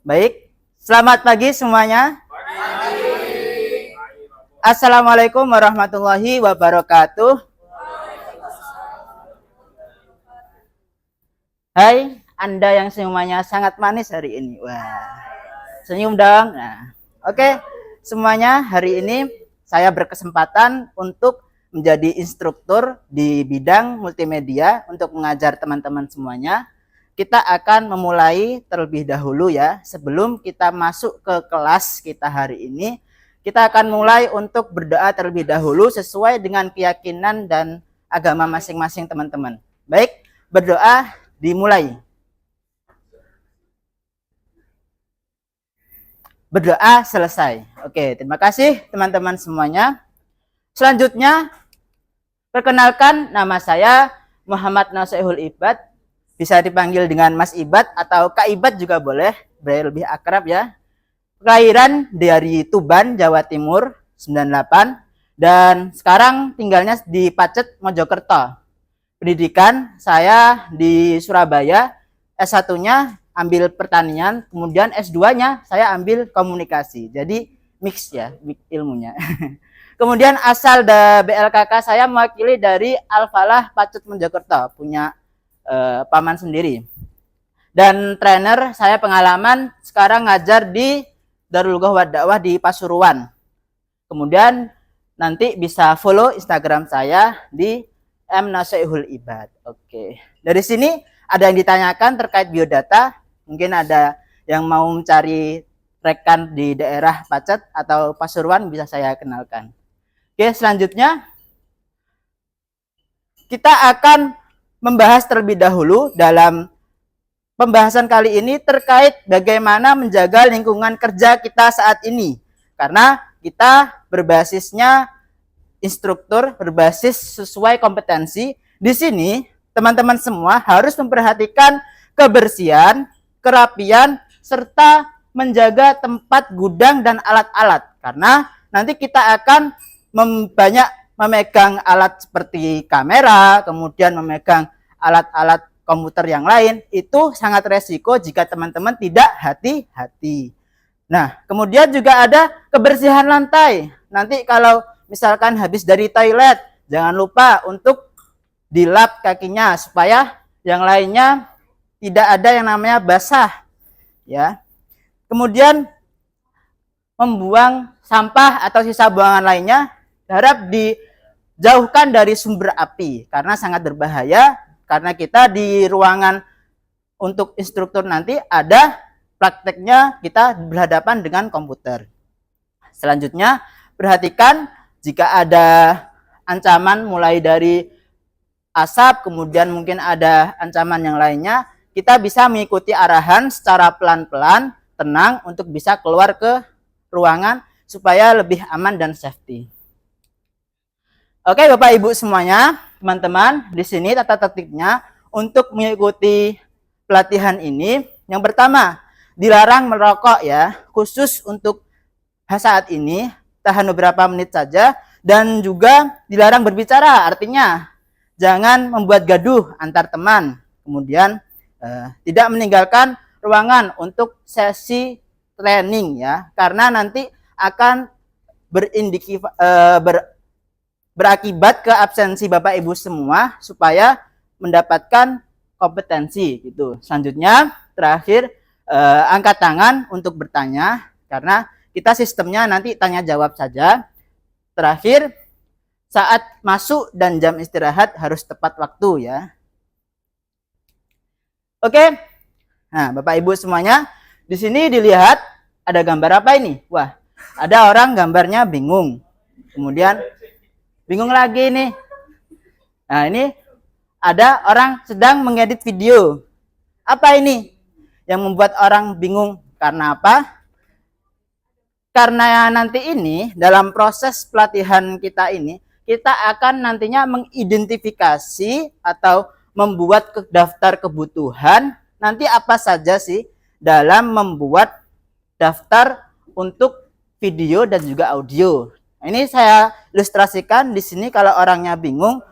Baik, selamat pagi semuanya. Assalamualaikum warahmatullahi wabarakatuh. Hai, Anda yang semuanya sangat manis hari ini. Wah, senyum dong. Nah, oke, semuanya hari ini saya berkesempatan untuk menjadi instruktur di bidang multimedia untuk mengajar teman-teman semuanya. Kita akan memulai terlebih dahulu ya, sebelum kita masuk ke kelas kita hari ini, kita akan mulai untuk berdoa terlebih dahulu sesuai dengan keyakinan dan agama masing-masing teman-teman. Baik, berdoa dimulai. Berdoa selesai. Oke, terima kasih teman-teman semuanya. Selanjutnya, perkenalkan nama saya Muhammad Nasuhul Ibad. Bisa dipanggil dengan Mas Ibad atau Kak Ibad juga boleh, biar lebih akrab ya. Kelahiran dari Tuban, Jawa Timur, 98. Dan sekarang tinggalnya di Pacet, Mojokerto. Pendidikan saya di Surabaya, S1-nya ambil pertanian, kemudian S2-nya saya ambil komunikasi. Jadi mix ya, mix ilmunya. Kemudian asal BLKK saya mewakili dari Al-Falah Pacet Mojokerto, punya paman sendiri. Dan trainer saya pengalaman sekarang ngajar di Darul Ghawad Dakwah di Pasuruan. Kemudian nanti bisa follow Instagram saya di @nasuhul ibad. Oke. Dari sini ada yang ditanyakan terkait biodata. Mungkin ada yang mau mencari rekan di daerah Pacet atau Pasuruan, bisa saya kenalkan. Oke, selanjutnya kita akan membahas terlebih dahulu dalam pembahasan kali ini terkait bagaimana menjaga lingkungan kerja kita saat ini. Karena kita berbasisnya instruktur, berbasis sesuai kompetensi. Di sini teman-teman semua harus memperhatikan kebersihan, kerapian, serta menjaga tempat gudang dan alat-alat. Karena nanti kita akan banyak memegang alat seperti kamera, kemudian memegang alat-alat komputer yang lain, itu sangat resiko jika teman-teman tidak hati-hati. Nah, kemudian juga ada kebersihan lantai. Nanti kalau misalkan habis dari toilet, jangan lupa untuk dilap kakinya supaya yang lainnya tidak ada yang namanya basah, ya. Kemudian membuang sampah atau sisa buangan lainnya harap dijauhkan dari sumber api karena sangat berbahaya, karena kita di ruangan untuk instruktur nanti ada prakteknya kita berhadapan dengan komputer. Selanjutnya, perhatikan jika ada ancaman mulai dari asap, kemudian mungkin ada ancaman yang lainnya, kita bisa mengikuti arahan secara pelan-pelan, tenang untuk bisa keluar ke ruangan supaya lebih aman dan safety. Oke, Bapak Ibu semuanya, teman-teman, di sini tata tertibnya untuk mengikuti pelatihan ini. Yang pertama, dilarang merokok ya, khusus untuk saat ini, tahan beberapa menit saja, dan juga dilarang berbicara, artinya jangan membuat gaduh antar teman. Kemudian tidak meninggalkan ruangan untuk sesi training ya, karena nanti akan berakibat ke absensi Bapak Ibu semua supaya mendapatkan kompetensi gitu. Selanjutnya, terakhir angkat tangan untuk bertanya karena kita sistemnya nanti tanya jawab saja. Terakhir, saat masuk dan jam istirahat harus tepat waktu ya. Oke. Nah, Bapak Ibu semuanya, di sini dilihat ada gambar apa ini? Wah, ada orang gambarnya bingung. Kemudian bingung lagi nih. Nah, ini ada orang sedang mengedit video. Apa ini yang membuat orang bingung? Karena apa? Karena nanti ini dalam proses pelatihan kita ini, kita akan nantinya mengidentifikasi atau membuat daftar kebutuhan. Nanti apa saja sih dalam membuat daftar untuk video dan juga audio. Ini saya ilustrasikan di sini, kalau orangnya bingung,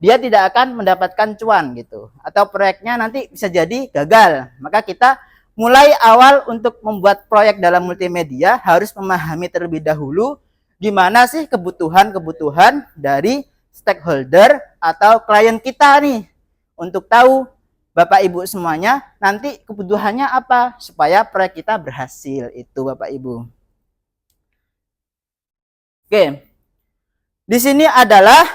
dia tidak akan mendapatkan cuan gitu. Atau proyeknya nanti bisa jadi gagal. Maka kita mulai awal untuk membuat proyek dalam multimedia harus memahami terlebih dahulu gimana sih kebutuhan-kebutuhan dari stakeholder atau klien kita nih, untuk tahu Bapak Ibu semuanya nanti kebutuhannya apa supaya proyek kita berhasil. Itu Bapak Ibu. Oke. Di sini adalah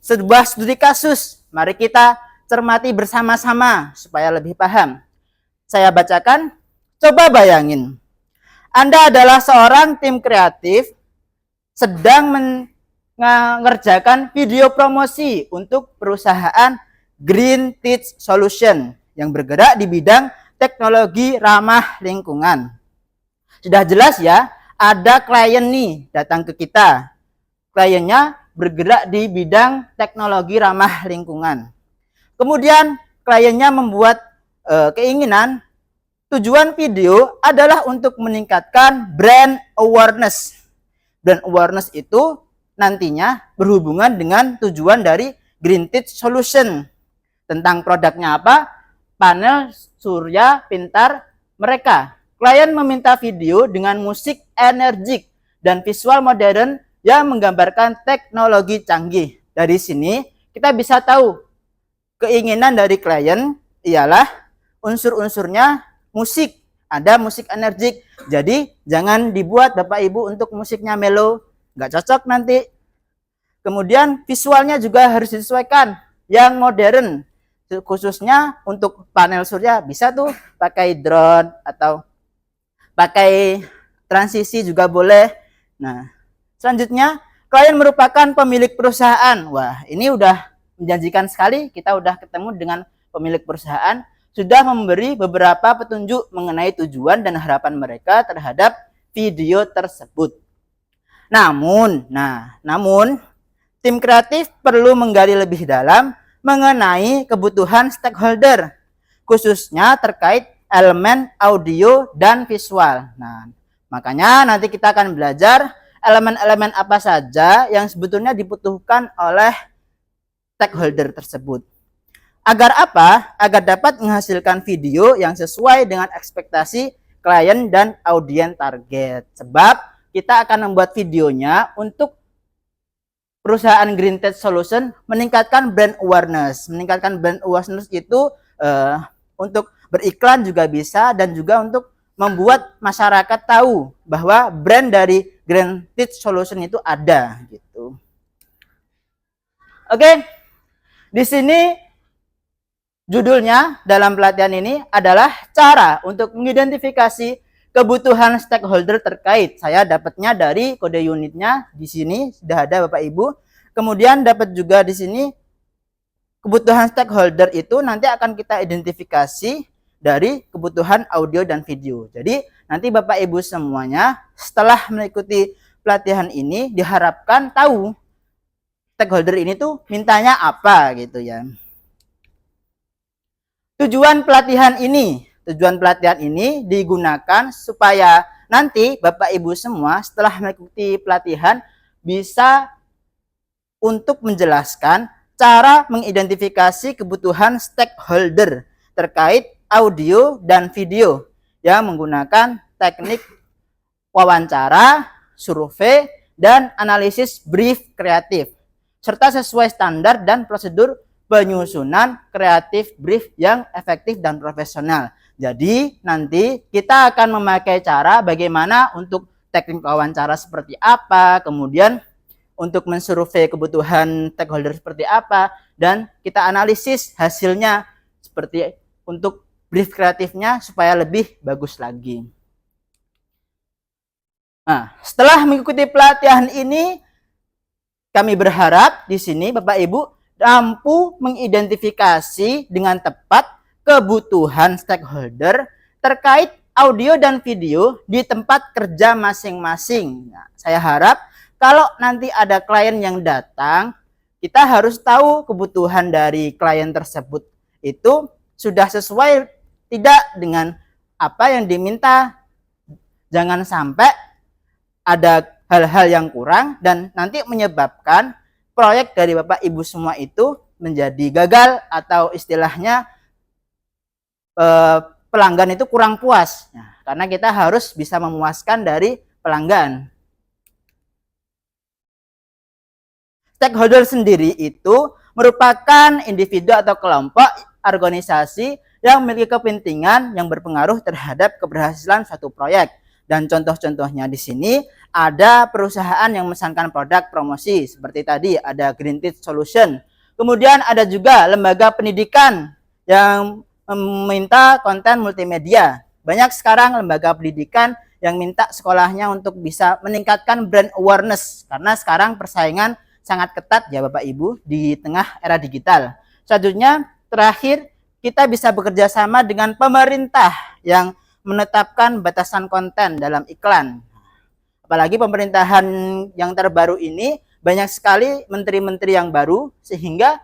sebuah studi kasus. Mari kita cermati bersama-sama supaya lebih paham. Saya bacakan. Coba bayangin, Anda adalah seorang tim kreatif sedang mengerjakan video promosi untuk perusahaan Green Teach Solution yang bergerak di bidang teknologi ramah lingkungan. Sudah jelas ya, ada klien nih datang ke kita. Kliennya bergerak di bidang teknologi ramah lingkungan. Kemudian kliennya membuat keinginan, tujuan video adalah untuk meningkatkan brand awareness. Brand awareness itu nantinya berhubungan dengan tujuan dari Green Teach Solution. Tentang produknya apa? Panel surya pintar mereka. Klien meminta video dengan musik energik dan visual modern yang menggambarkan teknologi canggih. Dari sini kita bisa tahu keinginan dari klien ialah unsur-unsurnya musik. Ada musik energik. Jadi jangan dibuat Bapak Ibu untuk musiknya melo, nggak cocok nanti. Kemudian visualnya juga harus disesuaikan yang modern. Khususnya untuk panel surya bisa tuh pakai drone atau pakai transisi juga boleh. Nah, selanjutnya klien merupakan pemilik perusahaan. Wah, ini udah menjanjikan sekali. Kita udah ketemu dengan pemilik perusahaan, sudah memberi beberapa petunjuk mengenai tujuan dan harapan mereka terhadap video tersebut. Namun tim kreatif perlu menggali lebih dalam mengenai kebutuhan stakeholder, khususnya terkait elemen audio dan visual. Nah, makanya nanti kita akan belajar elemen-elemen apa saja yang sebetulnya dibutuhkan oleh stakeholder tersebut. Agar apa? Agar dapat menghasilkan video yang sesuai dengan ekspektasi klien dan audiens target. Sebab kita akan membuat videonya untuk perusahaan Green Teach Solution meningkatkan brand awareness. Meningkatkan brand awareness itu untuk beriklan juga bisa, dan juga untuk membuat masyarakat tahu bahwa brand dari Green Teach Solution itu ada gitu. Oke. Di sini judulnya dalam pelatihan ini adalah cara untuk mengidentifikasi kebutuhan stakeholder terkait. Saya dapatnya dari kode unitnya di sini sudah ada Bapak Ibu. Kemudian dapat juga di sini kebutuhan stakeholder itu nanti akan kita identifikasi dari kebutuhan audio dan video. Jadi nanti Bapak Ibu semuanya setelah mengikuti pelatihan ini diharapkan tahu stakeholder ini tuh mintanya apa gitu ya. Tujuan pelatihan ini digunakan supaya nanti Bapak Ibu semua setelah mengikuti pelatihan bisa untuk menjelaskan cara mengidentifikasi kebutuhan stakeholder terkait audio dan video yang menggunakan teknik wawancara, survei, dan analisis brief kreatif, serta sesuai standar dan prosedur penyusunan kreatif brief yang efektif dan profesional. Jadi nanti kita akan memakai cara bagaimana untuk teknik wawancara seperti apa, kemudian untuk mensurvei kebutuhan stakeholder seperti apa, dan kita analisis hasilnya seperti untuk brief kreatifnya supaya lebih bagus lagi. Nah, setelah mengikuti pelatihan ini, kami berharap di sini Bapak Ibu mampu mengidentifikasi dengan tepat kebutuhan stakeholder terkait audio dan video di tempat kerja masing-masing. Nah, saya harap kalau nanti ada klien yang datang, kita harus tahu kebutuhan dari klien tersebut itu sudah sesuai tidak dengan apa yang diminta. Jangan sampai ada hal-hal yang kurang dan nanti menyebabkan proyek dari Bapak Ibu semua itu menjadi gagal, atau istilahnya pelanggan itu kurang puas. Nah, karena kita harus bisa memuaskan dari pelanggan. Stakeholder sendiri itu merupakan individu atau kelompok organisasi yang memiliki kepentingan yang berpengaruh terhadap keberhasilan suatu proyek. Dan contoh-contohnya di sini ada perusahaan yang memesankan produk promosi seperti tadi ada Green Tea Solution. Kemudian ada juga lembaga pendidikan yang meminta konten multimedia. Banyak sekarang lembaga pendidikan yang minta sekolahnya untuk bisa meningkatkan brand awareness karena sekarang persaingan sangat ketat ya Bapak Ibu di tengah era digital. Selanjutnya terakhir kita bisa bekerja sama dengan pemerintah yang menetapkan batasan konten dalam iklan. Apalagi pemerintahan yang terbaru ini banyak sekali menteri-menteri yang baru sehingga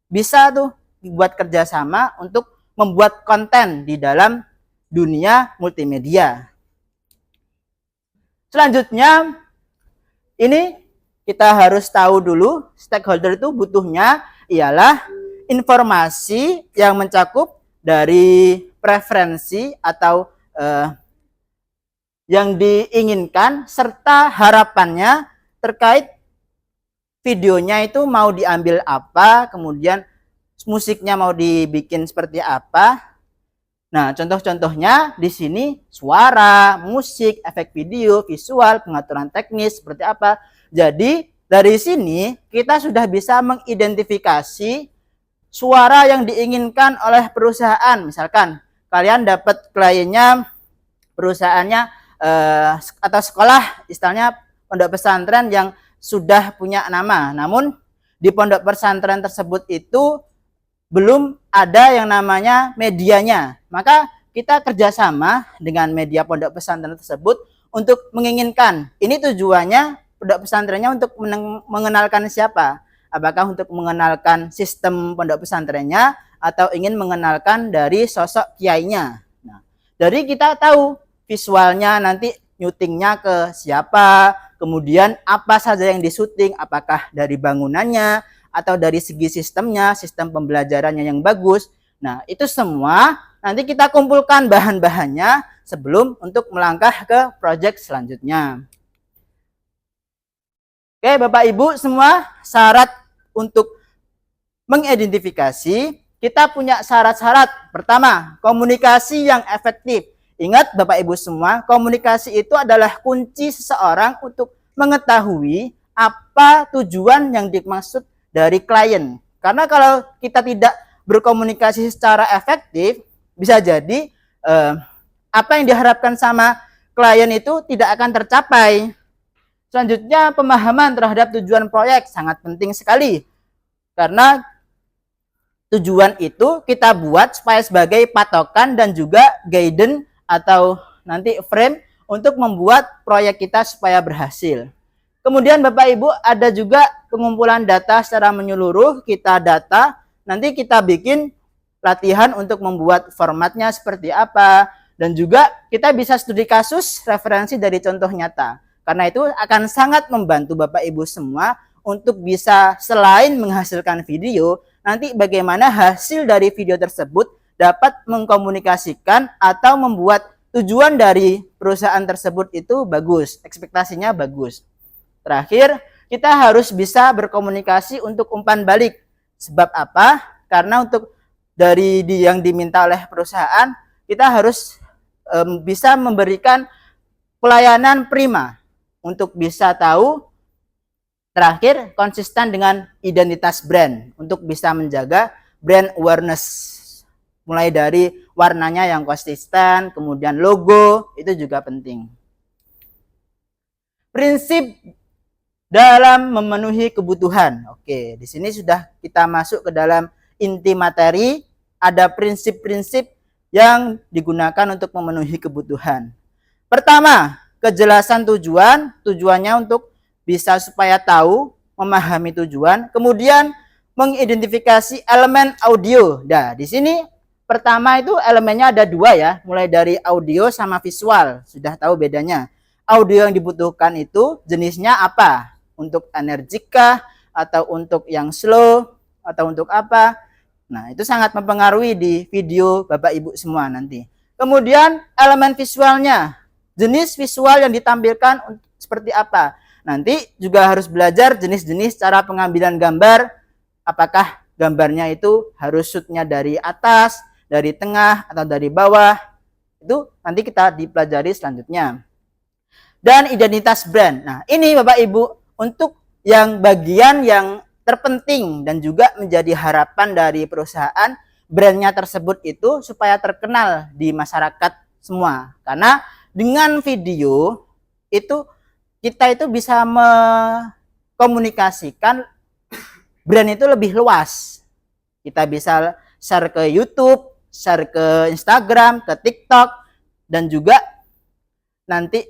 bisa tuh dibuat kerjasama untuk membuat konten di dalam dunia multimedia. Selanjutnya ini kita harus tahu dulu stakeholder itu butuhnya ialah informasi yang mencakup dari preferensi atau yang diinginkan serta harapannya terkait videonya itu mau diambil apa, kemudian musiknya mau dibikin seperti apa. Nah, contoh-contohnya di sini suara, musik, efek video, visual, pengaturan teknis seperti apa. Jadi dari sini kita sudah bisa mengidentifikasi suara yang diinginkan oleh perusahaan. Misalkan kalian dapat kliennya perusahaannya atau sekolah istilahnya pondok pesantren yang sudah punya nama. Namun di pondok pesantren tersebut itu belum ada yang namanya medianya. Maka kita kerjasama dengan media pondok pesantren tersebut untuk menginginkan. Ini tujuannya pondok pesantrennya untuk mengenalkan siapa? Apakah untuk mengenalkan sistem pondok pesantrennya atau ingin mengenalkan dari sosok kiainya? Nah, dari kita tahu visualnya nanti nyutingnya ke siapa, kemudian apa saja yang disuting, apakah dari bangunannya atau dari segi sistemnya, sistem pembelajarannya yang bagus. Nah, itu semua nanti kita kumpulkan bahan-bahannya sebelum untuk melangkah ke proyek selanjutnya. Oke, Bapak Ibu semua, syarat untuk mengidentifikasi, kita punya syarat-syarat. Pertama, komunikasi yang efektif. Ingat Bapak Ibu semua, komunikasi itu adalah kunci seseorang untuk mengetahui apa tujuan yang dimaksud dari klien. Karena kalau kita tidak berkomunikasi secara efektif, bisa jadi apa yang diharapkan sama klien itu tidak akan tercapai. Selanjutnya, pemahaman terhadap tujuan proyek sangat penting sekali. Karena tujuan itu kita buat supaya sebagai patokan dan juga guidance atau nanti frame untuk membuat proyek kita supaya berhasil. Kemudian Bapak Ibu ada juga pengumpulan data secara menyeluruh, kita data, nanti kita bikin latihan untuk membuat formatnya seperti apa, dan juga kita bisa studi kasus referensi dari contoh nyata. Karena itu akan sangat membantu Bapak Ibu semua untuk bisa selain menghasilkan video, nanti bagaimana hasil dari video tersebut dapat mengkomunikasikan atau membuat tujuan dari perusahaan tersebut itu bagus, ekspektasinya bagus. Terakhir, kita harus bisa berkomunikasi untuk umpan balik. Sebab apa? Karena untuk dari yang diminta oleh perusahaan, kita harus bisa memberikan pelayanan prima untuk bisa tahu. Terakhir, konsisten dengan identitas brand untuk bisa menjaga brand awareness. Mulai dari warnanya yang konsisten, kemudian logo, itu juga penting. Prinsip dalam memenuhi kebutuhan. Oke, di sini sudah kita masuk ke dalam inti materi. Ada prinsip-prinsip yang digunakan untuk memenuhi kebutuhan. Pertama, kejelasan tujuan. Tujuannya untuk bisa supaya tahu, memahami tujuan. Kemudian mengidentifikasi elemen audio. Nah, di sini pertama itu elemennya ada dua ya, mulai dari audio sama visual. Sudah tahu bedanya. Audio yang dibutuhkan itu jenisnya apa? Untuk energik kah? Atau untuk yang slow? Atau untuk apa? Nah, itu sangat mempengaruhi di video Bapak Ibu semua nanti. Kemudian elemen visualnya, jenis visual yang ditampilkan seperti apa. Nanti juga harus belajar jenis-jenis cara pengambilan gambar, apakah gambarnya itu harus shootnya dari atas, dari tengah, atau dari bawah. Itu nanti kita dipelajari selanjutnya. Dan identitas brand. Nah, ini Bapak Ibu untuk yang bagian yang terpenting dan juga menjadi harapan dari perusahaan, brandnya tersebut itu supaya terkenal di masyarakat semua. Karena dengan video itu kita itu bisa mengkomunikasikan brand itu lebih luas. Kita bisa share ke YouTube, share ke Instagram, ke TikTok, dan juga nanti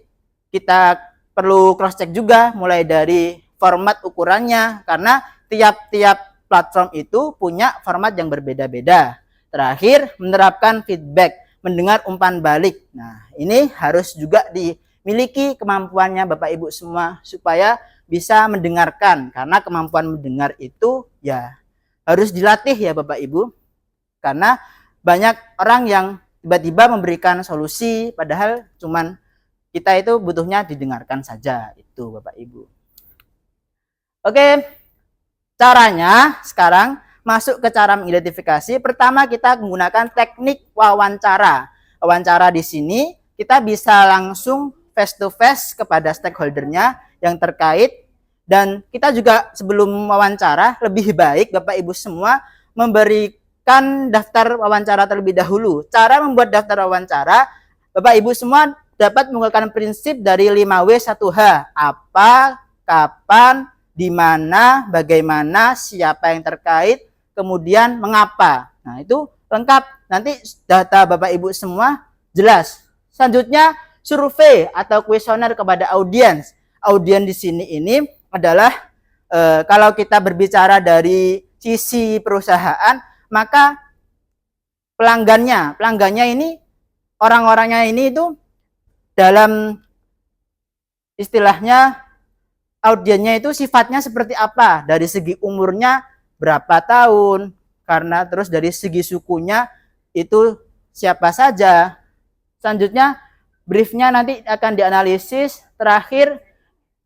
kita perlu cross check juga mulai dari format ukurannya, karena tiap-tiap platform itu punya format yang berbeda-beda. Terakhir, menerapkan feedback, mendengar umpan balik. Nah, ini harus juga dimiliki kemampuannya Bapak Ibu semua supaya bisa mendengarkan, karena kemampuan mendengar itu ya harus dilatih ya Bapak Ibu. Karena banyak orang yang tiba-tiba memberikan solusi padahal cuman kita itu butuhnya didengarkan saja, itu Bapak Ibu. Oke, caranya sekarang masuk ke cara mengidentifikasi. Pertama kita menggunakan teknik wawancara. Wawancara di sini kita bisa langsung face to face kepada stakeholdernya yang terkait, dan kita juga sebelum wawancara lebih baik Bapak Ibu semua memberikan daftar wawancara terlebih dahulu. Cara membuat daftar wawancara, Bapak Ibu semua dapat menggunakan prinsip dari 5W1H. Apa, kapan, di mana, bagaimana, siapa yang terkait, kemudian mengapa. Nah, itu lengkap. Nanti data Bapak Ibu semua jelas. Selanjutnya, survei atau kuesioner kepada audiens. Audiens di sini ini adalah kalau kita berbicara dari sisi perusahaan, maka pelanggannya ini, orang-orangnya ini itu dalam istilahnya audiennya itu sifatnya seperti apa, dari segi umurnya berapa tahun, karena terus dari segi sukunya itu siapa saja. Selanjutnya briefnya nanti akan dianalisis. Terakhir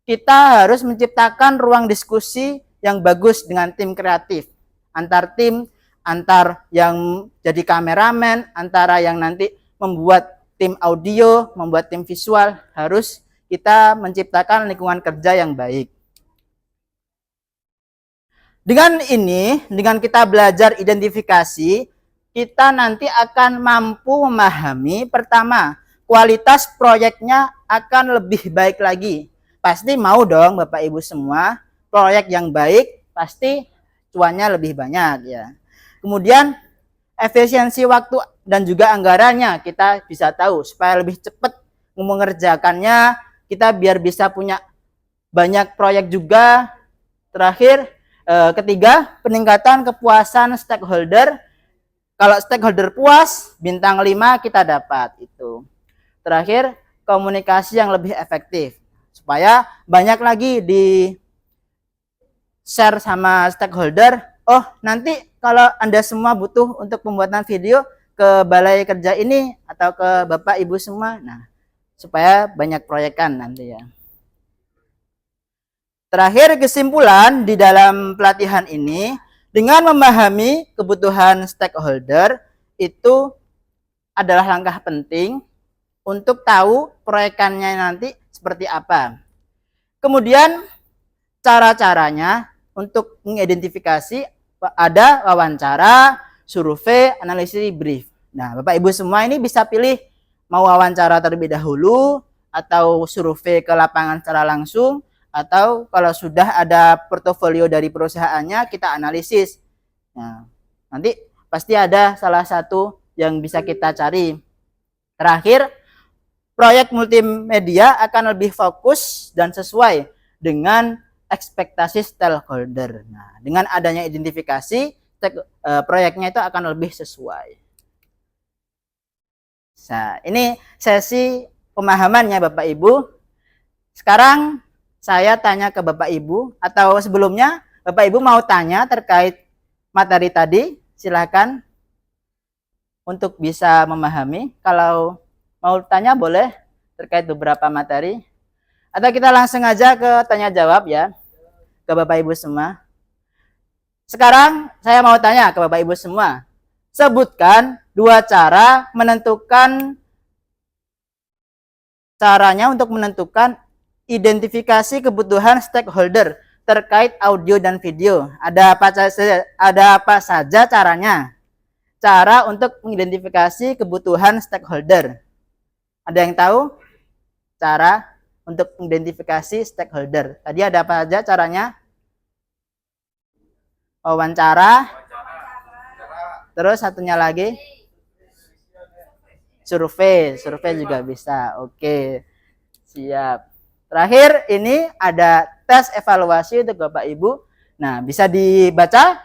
kita harus menciptakan ruang diskusi yang bagus dengan tim kreatif, antar tim, antar yang jadi kameramen, antara yang nanti membuat tim audio, membuat tim visual. Harus kita menciptakan lingkungan kerja yang baik. Dengan ini, dengan kita belajar identifikasi, kita nanti akan mampu memahami, pertama, kualitas proyeknya akan lebih baik lagi. Pasti mau dong Bapak Ibu semua, proyek yang baik pasti cuannya lebih banyak ya. Kemudian efisiensi waktu dan juga anggarannya kita bisa tahu supaya lebih cepat mengerjakannya, kita biar bisa punya banyak proyek juga. Terakhir, ketiga, peningkatan kepuasan stakeholder. Kalau stakeholder puas, bintang 5 kita dapat itu. Terakhir, komunikasi yang lebih efektif supaya banyak lagi di share sama stakeholder. Oh, nanti kalau Anda semua butuh untuk pembuatan video ke balai kerja ini atau ke Bapak Ibu semua. Nah, supaya banyak proyekan nanti ya. Terakhir, kesimpulan di dalam pelatihan ini, dengan memahami kebutuhan stakeholder itu adalah langkah penting untuk tahu proyekannya nanti seperti apa. Kemudian cara-caranya untuk mengidentifikasi ada wawancara, survei, analisis, brief. Nah, Bapak Ibu semua ini bisa pilih mau wawancara terlebih dahulu atau survei ke lapangan secara langsung, atau kalau sudah ada portofolio dari perusahaannya kita analisis. Nah, nanti pasti ada salah satu yang bisa kita cari. Terakhir, proyek multimedia akan lebih fokus dan sesuai dengan ekspektasi stakeholder. Nah, dengan adanya identifikasi, proyeknya itu akan lebih sesuai. Nah, ini sesi pemahamannya Bapak Ibu. Sekarang saya tanya ke Bapak Ibu, atau sebelumnya Bapak Ibu mau tanya terkait materi tadi, silakan. untuk bisa memahami. Kalau mau tanya boleh terkait beberapa materi. Atau kita langsung aja ke tanya jawab ya, ke Bapak Ibu semua. Sekarang saya mau tanya ke Bapak Ibu semua. Sebutkan 2 cara caranya untuk menentukan identifikasi kebutuhan stakeholder terkait audio dan video. Ada apa saja caranya? Cara untuk mengidentifikasi kebutuhan stakeholder. Ada yang tahu cara untuk mengidentifikasi stakeholder? Tadi ada apa saja caranya? Wawancara. Terus satunya lagi survei juga bisa. Oke, siap. Terakhir ini ada tes evaluasi untuk Bapak Ibu. Nah, bisa dibaca